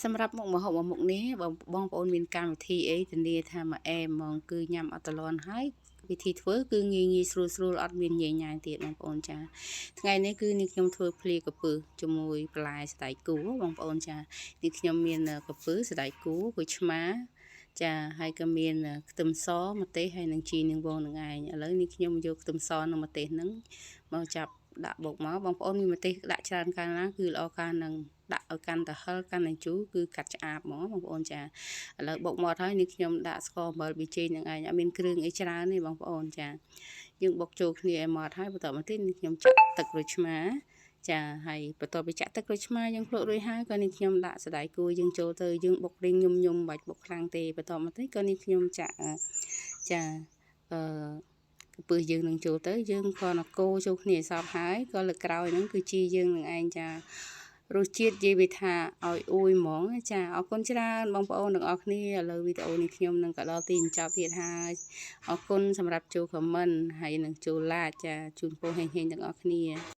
សម្រាប់មុខម្ហូបមួយមុខនេះបងប្អូនមានកម្មវិធីអីធានាថាមួយអែមហ្មងគឺញ៉ាំអត់ទ្រាំហើយវិធីធ្វើគឺងាយស្រួលអត់មានញ៉ៃញ៉ាយទៀតបងប្អូនចាថ្ងៃនេះគឺនេះខ្ញុំធ្វើភ្លាកពើជាមួយបន្លែស្តៅគូបងប្អូនចានេះខ្ញុំមានកពើស្តៅគូគូឆ្មាចាហើយក៏មានខ្ទឹមសម្ទេសហើយនឹងជីនាងវងនឹងឯងឥឡូវនេះខ្ញុំយកខ្ទឹមសនិងម្ទេសហ្នឹងមកចាប់ដាក់បុកមកបងប្អូនមានម្ទេសដាក់ច្រើនកាលណាគឺល្អកាលនឹងដាក់ឲ្យកាន់តែហឹរកាន់តែជូរគឺកាត់ឆ្អាបហ្មងបងប្អូនចាឥឡូវបុកមកហើយនេះខ្ញុំដាក់ស្ករអំបិលប៊ីចេងនឹងឯងអត់មានគ្រឿងអីច្រើនទេបងប្អូនចាយើងបុកចូលគ្នាឲ្យម៉ត់ហើយបន្តមកទៀតនេះខ្ញុំចាក់ទឹកក្រូចឆ្មាចាហើយបន្ទាប់ពីចាក់ទឹកក្រូចឆ្មាយើងភ្លក់រួចហើយក៏នេះខ្ញុំដាក់សណ្តែកគួរយើងចូលទៅយើងបុករីងញុំបាច់បុកខ្លាំងទេបន្តមកទៀតក៏នេះខ្ញុំចាក់ចាពើយើងនឹងចូលទៅយើងក៏នកូរចូលគ្នាសពហើយក៏លើកក្រោយហ្នឹងគឺជីយើងនឹងឯងចារសជាតិនិយាយវាថាឲ្យអួយហ្មងចាអរគុណច្រើនបងប្អូនទាំងអស់គ្នាឥឡូវវីដេអូនេះខ្ញុំនឹងក៏ដល់ទីបញ្ចប់ទៀតហើយអរគុណសម្រាប់ចូល comment ហើយនឹងចូល like ចាជូនពរហេងៗទាំងអស់គ្នា